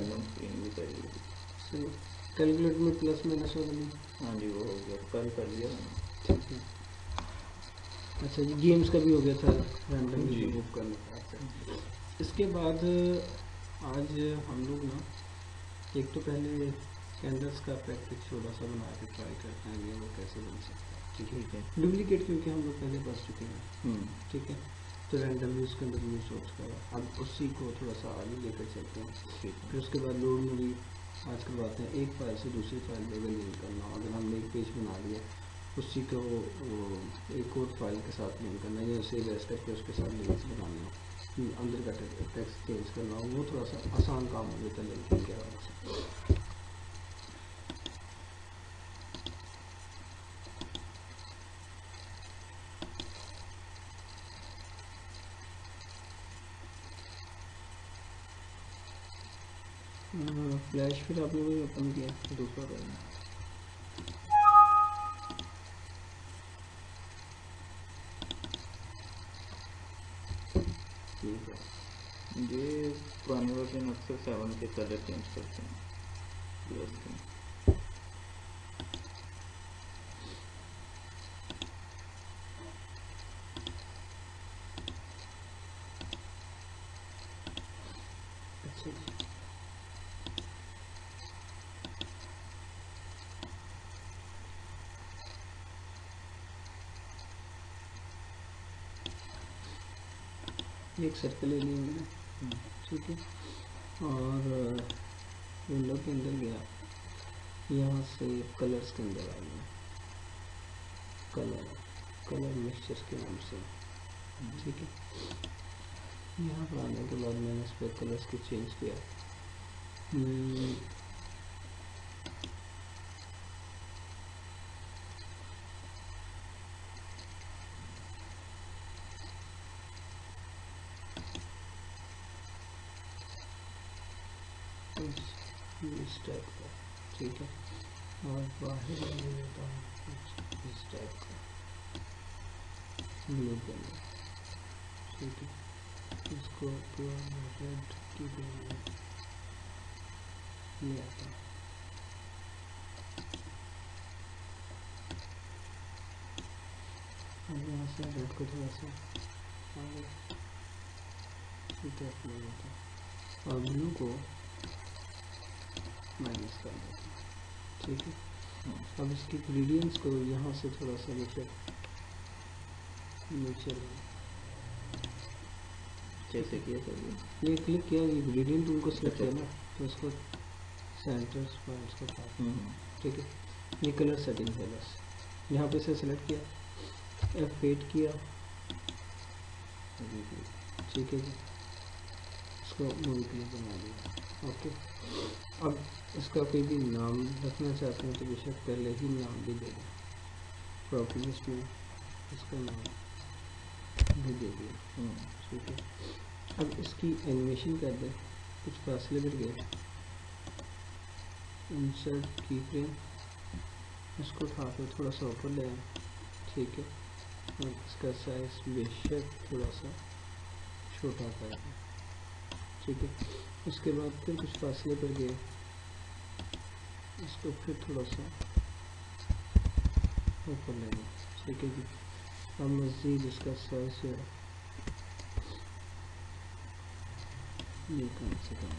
Random screen भी चाहिए। सही। कैलकुलेट में प्लस माइनस होगा नहीं? हाँ जी वो हो गया, कल कर लिया मैंने। ठीक है। अच्छा जी, गेम्स का भी हो गया था रैंडमली जी। बुक करने का। अच्छा, इसके बाद आज हम लोग ना एक तो पहले कैंडल्स का प्रैक्टिस थोड़ा सा बना के ट्राई करते हैं ये वो कैसे बन सकता है। ठीक है। डुप्लीकेट क्योंकि हम लोग पहले पढ़ चुके हैं। ठीक है, तो रैंडमली उसके अंदर यूज सोच कर अब उसी को थोड़ा सा आगे लेकर चलते हैं। फिर उसके बाद लोड मूवी आज करवाते हैं। एक फाइल से दूसरी फाइल में अगर लिंक करना हो, अगर हमने एक पेज बना लिया उसी को एक और फाइल के साथ लिंक करना या उसे वेस्ट करके उसके साथ लिंक्स बनाना हो, अंदर का टेक्स्ट चेंज करना हो, वो थोड़ा सा आसान काम हो जाता है लिंकिंग के हवाले से। फ्लैश फिर आपने वही ओपन किया दूसरा करना। ठीक है। ये पुराने वर्जन अक्सर 7 के कलर चेंज करते हैं प्लस के। अच्छा जी, एक सर्कल ले लिया मैंने। ठीक है, और विंडो के अंदर गया, यहाँ से कलर्स के अंदर आ गया, कलर मिक्सचर्स के नाम से। ठीक है, यहाँ पर आने के बाद मैंने इस पर कलर्स को चेंज किया। इस टाइप का। ठीक है, और बाहर ले लेता हूँ इस टाइप का ब्लू कलर। ठीक है, इसको पूरा रेड की ले आता हूँ। अब यहाँ से रेड को थोड़ा सा आगे तरफ ले लेता हूँ और ब्लू को माइनस कर देता हूँ। ठीक है, अब इसकी ग्रेडियंट्स को यहाँ से थोड़ा सा नीचे कैसे किया सर? ये क्लिक किया, ये ग्रेडियंट उनको सेलेक्ट किया ना, तो उसको सेंटर पॉइंट्स के पास। ठीक है, ये कलर सेटिंग है बस। यहाँ पे से सेलेक्ट किया, F8 किया। ठीक है जी, इसको मूवी के लिए बना दिया। ओके, अब इसका कोई भी नाम रखना चाहते हैं तो बेशक पहले ही नाम भी दे दें। प्रॉपर्टीज में इसका नाम भी दे दिया। ठीक है, अब इसकी एनिमेशन कर दें, कुछ फासले पर गए, इंसर्ट की फ्रेम, इसको उठा कर थोड़ा सा ऊपर ले आए। ठीक है, और इसका साइज बेशक थोड़ा सा छोटा कर दें। ठीक है, उसके बाद फिर कुछ फासले पर गए, इसको फिर थोड़ा सा ऊपर ले लें। ठीक है जी, अब मज़ीद इसका साइज है ये कम से कम।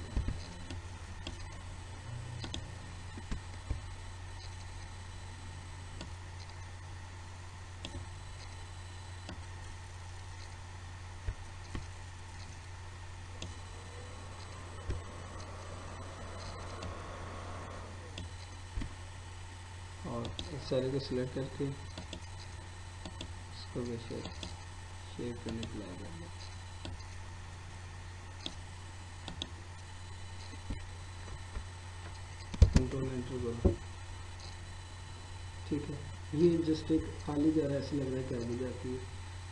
और इस सारे को सिलेक्ट करके इसको बेशक शेप करने के लिए आएगा। कंट्रोल एंटर करो। ठीक है, ये जस्ट एक खाली जा रहा है, ऐसे लग रहा है कि आगे जाके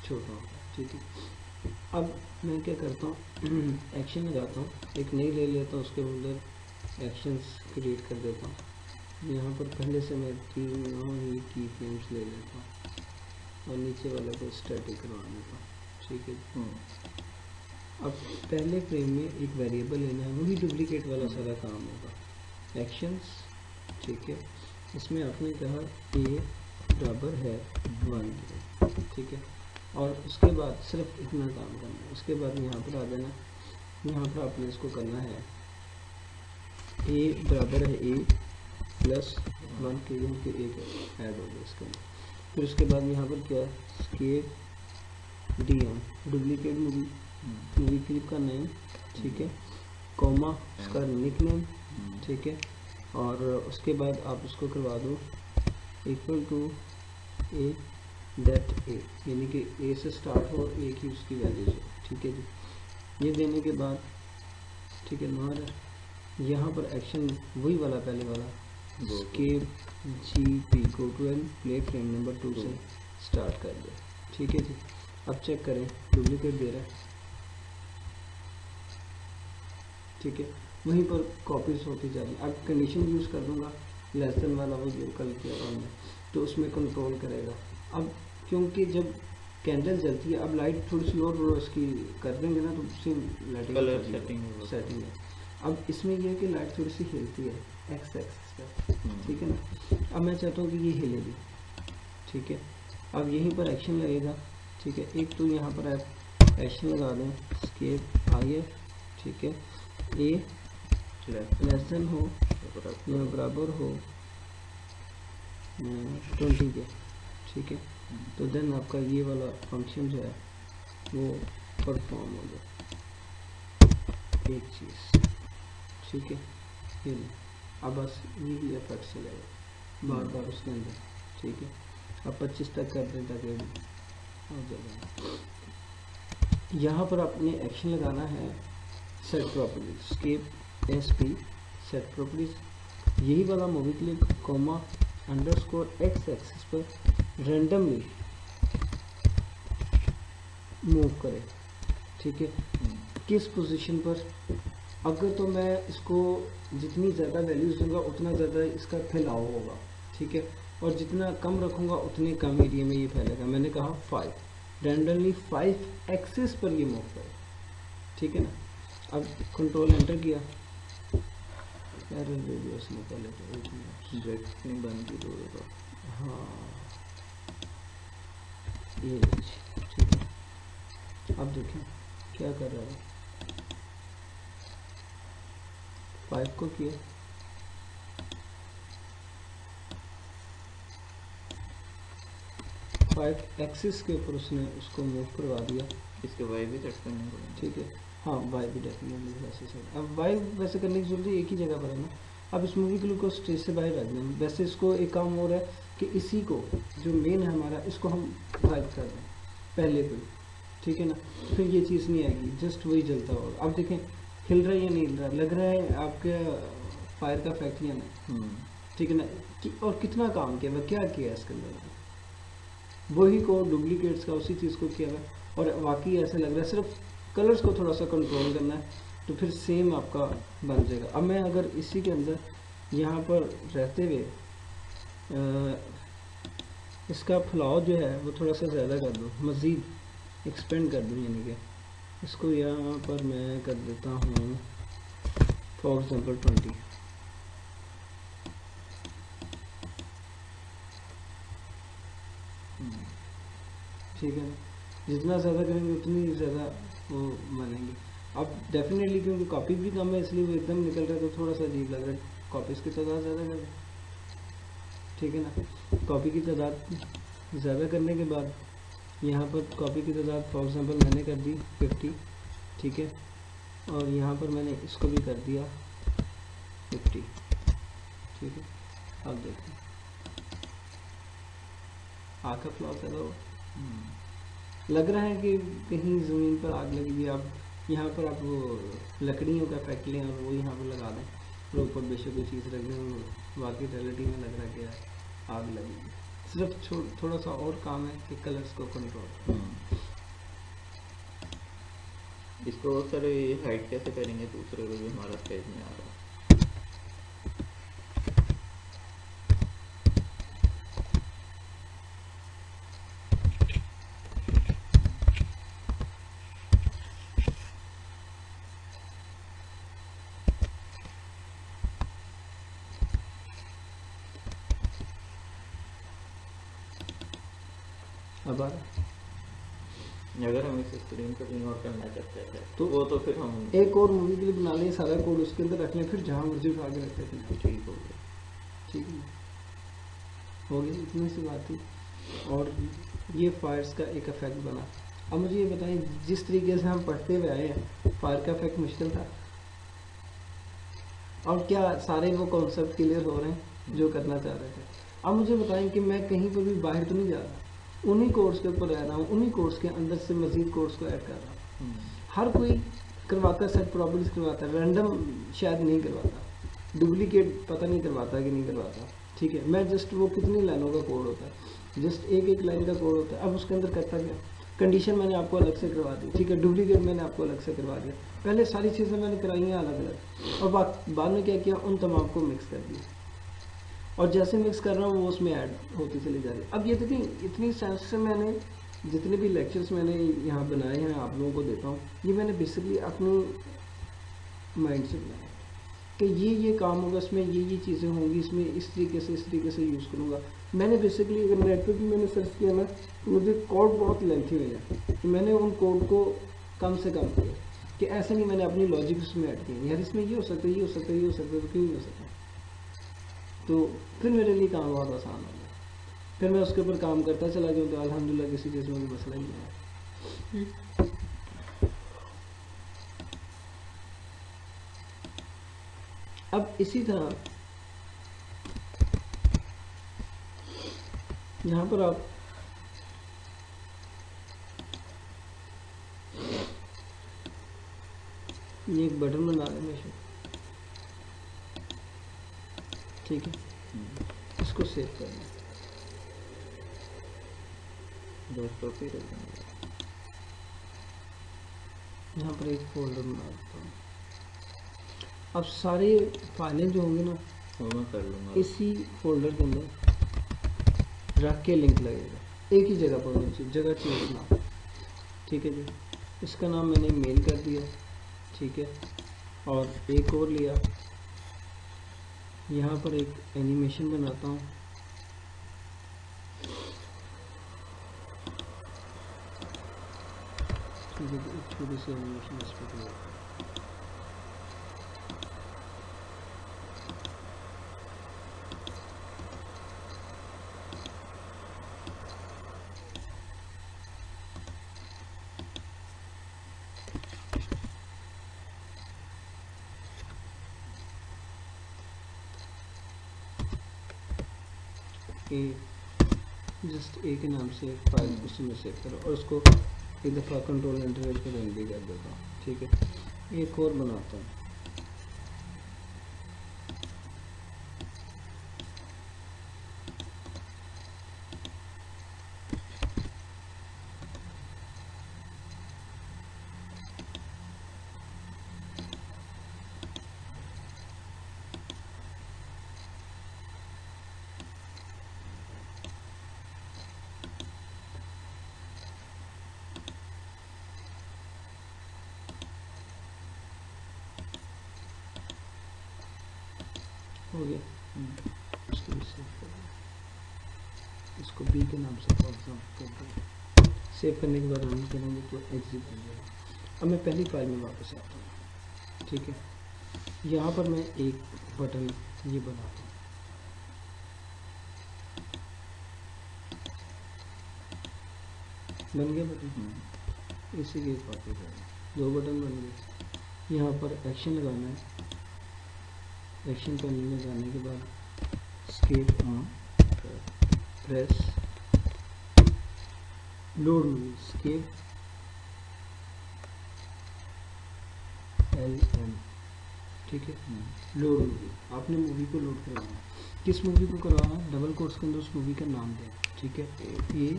छोटा होगा। ठीक है, अब मैं क्या करता हूँ, एक्शन लगाता हूँ, एक नई ले लेता हूँ, उसके अंदर एक्शंस क्रिएट कर देता हूँ। यहाँ पर पहले से मैं 3 ही की फ्रेम्स ले लेता हूँ और नीचे वाले को स्टैटिक करवा देता हूँ। ठीक है, अब पहले फ्रेम में एक वेरिएबल लेना है, वही डुप्लीकेट वाला सारा काम होगा। एक्शंस, ठीक है, इसमें आपने कहा ए बराबर है 1, ठीक है, और उसके बाद सिर्फ इतना काम करना है। उसके बाद यहाँ पर आ जाना, यहाँ पर आपने इसको करना है ए बराबर है ए प्लस 1 के लिए कि एक ऐड हो गया इसके अंदर। फिर उसके बाद यहाँ पर क्या स्केप DM डुप्लीकेट मूवी क्लिप का नेम, ठीक है, कॉमा उसका निक नेम, ठीक है, और उसके बाद आप उसको करवा दो इक्वल टू ए दैट ए, यानी कि ए से स्टार्ट हो, ए की उसकी वैल्यूज हो, ठीक है जी। ये देने के बाद, ठीक है, हमारा यहाँ पर एक्शन वही वाला पहले वाला स्केप GP go to and play frame number 2 से स्टार्ट कर दे, ठीक है जी। अब चेक करें, डुप्लीकेट दे रहा है, ठीक है, वहीं पर कॉपीज होती जा रही है। अब कंडीशन यूज़ कर दूंगा लेस देन वाला, वो जो कल किया था हमने, तो उसमें कंट्रोल करेगा। अब क्योंकि जब कैंडल जलती है, अब लाइट थोड़ी सी और उसकी कर देंगे ना, तो सेम लाइटिंग कलर सेटिंग है। अब इसमें यह है कि लाइट थोड़ी सी हिलती है एक्स एक्सिस पर, ठीक है ना। अब मैं चाहता हूँ कि ये हिलेगी, ठीक है। अब यहीं पर एक्शन लगेगा, ठीक है। एक तो यहाँ पर आप एक्शन लगा दें स्केप आइए, ठीक है, ए लेस देन हो या बराबर हो 20 के, ठीक है। तो देन आपका ये वाला फंक्शन जो है वो परफॉर्म हो जाए एक चीज़, ठीक है। ये अब बस ये इफेक्ट चलेगा बार बार उसके अंदर, ठीक है। अब 25 तक कर दें ताकि हो जाएगा। यहाँ पर आपने एक्शन लगाना है सेट प्रॉपर्टीज, स्केप SP सेट प्रॉपर्टीज, यही वाला movie clip comma underscore x axis पर रैंडमली मूव करे, ठीक है। किस पोजीशन पर, अगर तो मैं इसको जितनी ज़्यादा वैल्यूज दूंगा उतना ज़्यादा इसका फैलाव होगा, ठीक है, और जितना कम रखूँगा उतने कम एरिया में ये फैलेगा। मैंने कहा 5 रैंडमली 5 एक्सिस पर ये मूव करे, ठीक है ना। अब कंट्रोल एंटर किया, एरर दे दिया उसने पहले, तो ब्रेक्स नहीं बंद की दो तो हाँ ये ठीक है। अब देखें क्या कर रहा है, 5 को किया, एक्सिस के ऊपर उसने उसको मूव करवा दिया। इसके वाई भी सेट करने पड़ेंगे, ठीक है, हाँ वाई भी डेफिनेटली वैसे सेट। अब वाई वैसे करने की जरूरत एक ही जगह पर है ना। अब इस मूवी क्लिप को स्टेज से बाहर रख दें। वैसे इसको एक काम हो रहा है कि इसी को जो मेन है हमारा, इसको हम गायब कर दें पहले पे, ठीक है ना। फिर ये चीज़ नहीं आएगी, जस्ट वही जलता होगा। अब देखें हिल रहा है या नहीं हिल रहा, लग रहा है आपके फायर का इफेक्ट या नहीं, ठीक है ना। और कितना काम किया हुआ, क्या किया इसके अंदर, वही को डुप्लीकेट्स का उसी चीज़ को किया हुआ, और वाकई ऐसा लग रहा है सिर्फ कलर्स को थोड़ा सा कंट्रोल करना है तो फिर सेम आपका बन जाएगा। अब मैं अगर इसी के अंदर यहाँ पर रहते हुए इसका फैलाव जो है वो थोड़ा सा ज़्यादा कर दूँ, मज़ीद एक्सपेंड कर दूँ, यानी कि इसको यहाँ पर मैं कर देता हूँ फॉर एग्जांपल 20, ठीक है। जितना ज़्यादा करेंगे उतनी ज़्यादा वो बनेंगे। अब डेफिनेटली क्योंकि कॉपी भी कम है इसलिए वो एकदम निकल रहा है तो थोड़ा सा अजीब लग रहा है, कॉपीज़ की तादाद ज़्यादा कर दें, ठीक है ना। कॉपी की तादाद ज़्यादा करने के बाद यहाँ पर कॉपी की तादाद फॉर एग्जांपल मैंने कर दी 50, ठीक है, और यहाँ पर मैंने इसको भी कर दिया 50, ठीक है। अब देखो आग का फ्लॉ पैदा हुआ, लग रहा है कि कहीं ज़मीन पर आग लगी हुई। आप यहाँ पर आप वो लकड़ियों का इफेक्ट लें और वो यहाँ पर लगा दें और ऊपर बेशक कोई चीज़ रख दें, वाकई रियलिटी में लग रहा है कि आग लगी हुई। सिर्फ थोड़ा सा और काम है कि कलर्स को कंट्रोल। इसको और सारे हाइड कैसे करेंगे दूसरे को भी हमारा पेज में आ रहा है। अब आ रहा। अगर हम इस स्क्रीन पर कहीं और करना चाहते थे तो वो तो फिर हम एक और मूवी के लिए बना लें, सारा कोड उसके अंदर रख लें, फिर जहाँ मर्जी उठा के रख लेते हैं। ठीक हो गया। ठीक है, हो गई, इतनी सी बात थी। और ये फायर्स का एक इफेक्ट बना। अब मुझे ये बताएं, जिस तरीके से हम पढ़ते हुए आए हैं, फायर का इफेक्ट मुश्किल था? और क्या सारे वो कॉन्सेप्ट क्लियर हो रहे हैं जो करना चाह रहे थे? अब मुझे बताएं कि मैं कहीं पर भी बाहर तो नहीं जा रहा, उन्हीं कोर्स के ऊपर रह रहा हूँ, उन्हीं कोर्स के अंदर से मजीद कोर्स को ऐड कर रहा हूँ। हर कोई करवाता है, सेट प्रॉपर्टीज करवाता है, रैंडम शायद नहीं करवाता, डुप्लीकेट पता नहीं करवाता कि नहीं करवाता। ठीक है, मैं जस्ट वो कितनी लाइनों का कोड होता है, जस्ट एक एक लाइन का कोड होता है। अब उसके अंदर करता क्या, कंडीशन मैंने आपको अलग से करवा दी, ठीक है, डुप्लीकेट मैंने आपको अलग से करवा दिया, पहले सारी चीज़ें मैंने कराई हैं अलग अलग, और बाद में क्या किया, उन तमाम को मिक्स कर दिया, और जैसे मिक्स कर रहा हूँ वो उसमें ऐड होती चली जा रही है। अब ये देखिए, इतनी सेंस से मैंने जितने भी लेक्चर्स मैंने यहाँ बनाए हैं आप लोगों को देता हूँ, ये मैंने बेसिकली अपनी माइंड से बनाया कि ये काम होगा, इसमें ये चीज़ें होंगी, इसमें इस तरीके से यूज़ करूँगा। मैंने बेसिकली अगर नेट पर भी मैंने सर्च किया ना, तो मुझे कोड बहुत लेंथी हुई है, तो मैंने उन कोड को कम से कम किया, कि ऐसे नहीं मैंने अपनी लॉजिक उसमें ऐड किया, यार इसमें ये हो सकता है, ये हो सकता है, ये हो सकता है, तो क्यों नहीं हो सकता। तो फिर मेरे लिए काम बहुत आसान हो गया, फिर मैं उसके ऊपर काम करता चला गया, तो अल्हम्दुलिल्लाह किसी चीज़ में कोई मसला ही नहीं आया। अब इसी तरह यहाँ पर आप ये एक बटन बना लें हमेशा, ठीक है, इसको सेव कर लें, दोस्तों फिर यहाँ पर एक फोल्डर बना देता हूँ। अब सारे फाइलें जो होंगे ना, वो मैं कर लूँगा। इसी फोल्डर के अंदर रख के लिंक लगेगा, एक ही जगह पर होनी चाहिए, जगह चेंज ना, ठीक है जी। इसका नाम मैंने मेल कर दिया, ठीक है, और एक और लिया, यहाँ पर एक एनिमेशन बनाता हूँ, ठीक है, एक छोटी सी एनिमेशन इस पर किया। जस्ट ए के नाम से एक फाइल उसी में सेव करो, और उसको एक दफ़ा कंट्रोल एंटर करके रन भी कर देता हूँ, ठीक है। एक और बनाता हूँ, हो गया, इसको भी सेव कर दें, इसको बी के नाम से फॉर एग्जाम्पल कर दें। सेव करने के बाद रन करेंगे तो एग्जिट हो जाएगा। अब मैं पहली फाइल में वापस आता हूँ, ठीक है, यहाँ पर मैं एक बटन ये बनाता हूँ, बन गया बटन, इसी की कॉपी करें, 2 बटन बन गए। यहाँ पर एक्शन लगाना है, एक्शन पैनल में जाने के बाद escape on, press load movie, escape LM, ठीक है, लोड मूवी, आपने मूवी को लोड करवाना, किस मूवी को करवाना, डबल कोट्स के अंदर उस मूवी का नाम दें, ठीक है, ये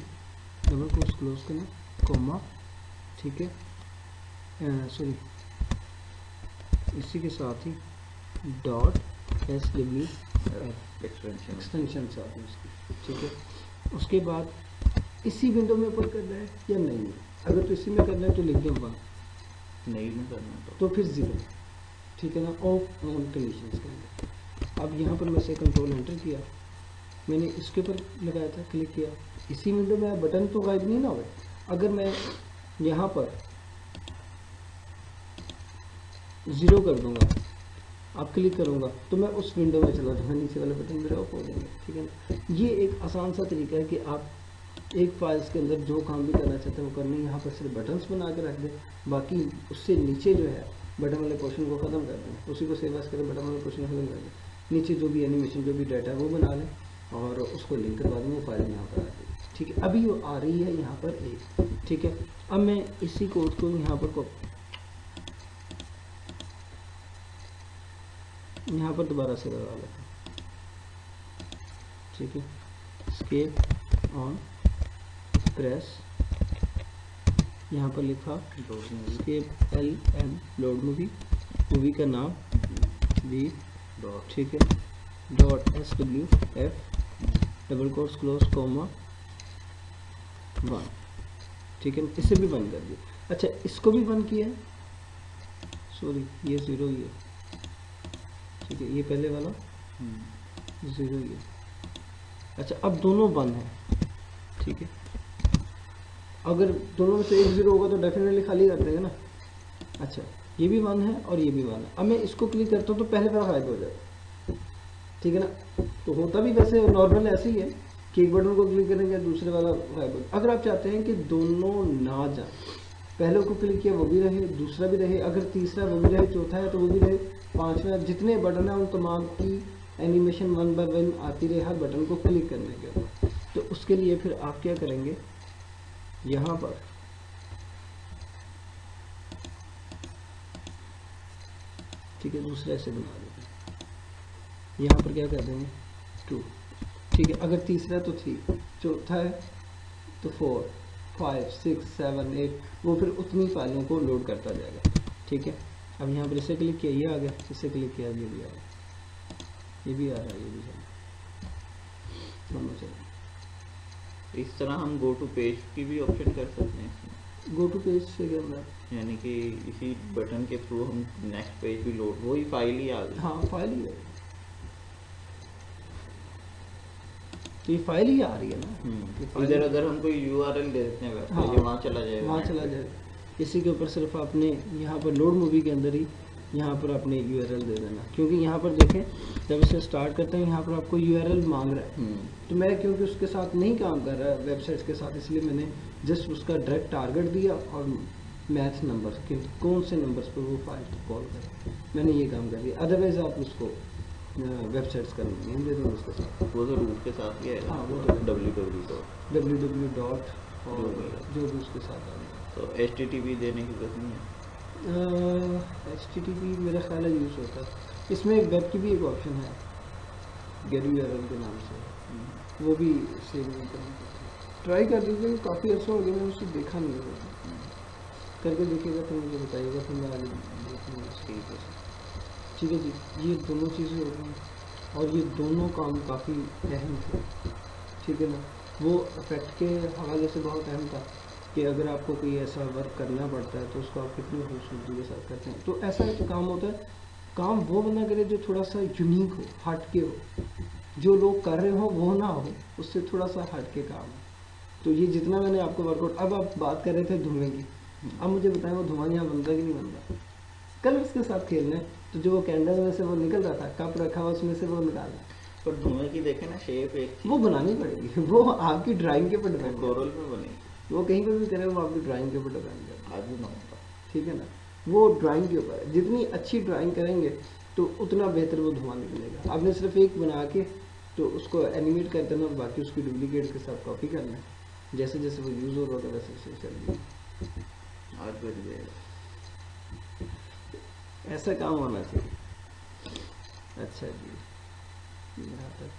डबल कोट्स क्लोज करना, कॉमा, ठीक है, सॉरी इसी के साथ ही डॉट SW एक्सटेंशन साथ में उसकी, ठीक है। उसके बाद इसी विंडो में ओपन करना है या नहीं, अगर तो इसी में करना है तो लिख दें 1, नहीं में करना तो फिर 0, ठीक है ना, ऑफ ऑन कंडीशंस के अंदर। अब यहाँ पर मैं से कंट्रोल एंटर किया, मैंने इसके ऊपर लगाया था, क्लिक किया, इसी विंडो में बटन तो गायब नहीं ना हुए। अगर मैं यहाँ पर 0 कर दूंगा, अब क्लिक करूंगा तो मैं उस विंडो में चला जाऊँगा, नीचे वाले बटन मेरे ऑफ हो जाएंगे, ठीक है ना। ये एक आसान सा तरीका है कि आप एक फाइल्स के अंदर जो काम भी करना चाहते हैं वो करने, यहाँ पर सिर्फ बटन्स बना के रख दें, बाकी उससे नीचे जो है बटन वाले पोर्शन को ख़त्म कर दें, उसी को सेव एज करें, बटन वाले पोर्शन ख़त्म कर दें, नीचे जो भी एनिमेशन जो भी डाटा है वो बना लें और उसको लिंक करवा दें, वो फाइल यहाँ पर आ जाएगी, ठीक है। अभी वो आ रही है यहाँ पर एक, ठीक है। अब मैं इसी कोड को यहाँ पर दोबारा से लगा लेता हूँ, ठीक है। एस्केप ऑन प्रेस, यहाँ पर लिखा एस्केप LM लोड मूवी का नाम V डॉट, ठीक है, dot SWF double quotes close comma 1, ठीक है। इसे भी बंद कर दिया। अच्छा, इसको भी बंद किया है, सॉरी ये 0 ही है, ठीक है, ये पहले वाला 0 ही है। अच्छा, अब दोनों बंद हैं, ठीक है। अगर दोनों में से एक 0 होगा तो डेफिनेटली खाली कर देगा ना। अच्छा, ये भी बंद है और ये भी बंद है। अब मैं इसको क्लिक करता हूँ तो पहले वाला गायब हो जाएगा, ठीक है ना। तो होता भी वैसे नॉर्मल ऐसे ही है कि एक बटन को क्लिक करेंगे दूसरे वाला गायब हो। अगर आप चाहते हैं कि दोनों ना जाए, पहले को क्लिक किया वो भी रहे, दूसरा भी रहे, अगर तीसरा वो भी रहे, चौथा है तो वो भी रहे, पांचवा, जितने बटन है उन तमाम की एनिमेशन 1 बाय 1 आती रहे हर बटन को क्लिक करने के बाद। तो उसके लिए फिर आप क्या करेंगे, यहाँ पर ठीक है, दूसरा ऐसे बना देंगे, यहाँ पर क्या कर देंगे 2, ठीक है। अगर तीसरा है तो 3, चौथा है तो 4, 5, 6, 7, 8, वो फिर उतनी फाइलों को लोड करता जाएगा, ठीक है। अब यहाँ पर इसे क्लिक किया, ये आ गया, इसे क्लिक किया, ये भी आ गया, ये भी आ रहा है, ये भी दोनों चल। इस तरह हम गो टू पेज की भी ऑप्शन कर सकते हैं। गो टू पेज से क्या होगा, यानी कि इसी बटन के थ्रू हम नेक्स्ट पेज भी लोड, वही फाइल ही आ गई। हाँ, फाइल ही है, तो ये फाइल ही आ रही है ना। इधर अगर हम कोई URL दे देते हैं वेबसाइट, हाँ, वहाँ चला जाएगा, वहाँ चला जाएगा। इसी के ऊपर सिर्फ आपने यहाँ पर लोड मूवी के अंदर ही यहाँ पर आपने URL दे देना, क्योंकि यहाँ पर देखें जब इसे स्टार्ट करते हैं यहाँ पर आपको URL मांग रहा है। तो मैं क्योंकि उसके साथ नहीं काम कर रहा वेबसाइट्स के साथ, इसलिए मैंने जस्ट उसका डायरेक्ट टारगेट दिया और मैथ नंबर के कौन से नंबर्स पर वो फाइल कॉल कर, मैंने ये काम कर दिया। अदरवाइज आप उसको वेबसाइट्स का नेम दे दो उसके साथ, वो तो रूट के साथ ही है। हाँ, वो तो www डॉट और जो भी उसके साथ आ गया। तो HTTP देने की जरूरत नहीं है। HTTP मेरा ख्याल है यूज़ होता है। इसमें वेब की भी एक ऑप्शन है गेट URL के नाम से, वो भी सेव नहीं करना, ट्राई कर दीजिए। काफ़ी अच्छा हो गया, मैंने उसे देखा नहीं है, करके देखिएगा तो मुझे बताइएगा, फिर मैं आगे देखूँगा। ठीक है जी, ये दोनों चीज़ें हो गई और ये दोनों काम काफ़ी अहम थे, ठीक है ना। वो इफेक्ट के हवाले से बहुत अहम था कि अगर आपको कोई ऐसा वर्क करना पड़ता है तो उसको आप कितनी खूबसूरती के साथ करते हैं। तो ऐसा एक काम होता है, काम वो बंदा करे जो थोड़ा सा यूनिक हो, हट के हो, जो लोग कर रहे हो वो ना हो, उससे थोड़ा सा हट के काम हो। तो ये जितना मैंने आपको वर्कआउट, अब आप बात कर रहे थे धुएं की, अब मुझे बताएं वो धुआं यहाँ बनता कि नहीं बनता। कल उसके साथ खेलने तो जो वो कैंडल में से वो निकल रहा था, कप रखा हुआ उसमें से वो निकालना, पर धुएं की देखे ना शेप एक वो बनानी पड़ेगी, वो आपकी ड्राइंग के ऊपर डिपेंड कोरल में बनेगी, वो कहीं पर भी करे वो आपकी ड्राइंग के ऊपर डिपेंड करता आज भी ना होगा, ठीक है ना। वो ड्राइंग के ऊपर है, जितनी अच्छी ड्राइंग करेंगे तो उतना बेहतर वो धुआं निकलेगा। आपने सिर्फ एक बना के तो उसको एनिमेट कर देना और बाकी उसकी डुप्लीकेट के साथ कॉपी करना है, जैसे जैसे वो यूज़ हो रहा होगा वैसे वैसे चल आज बन जाएगा। ऐसा काम होना चाहिए। अच्छा जी, यहाँ तक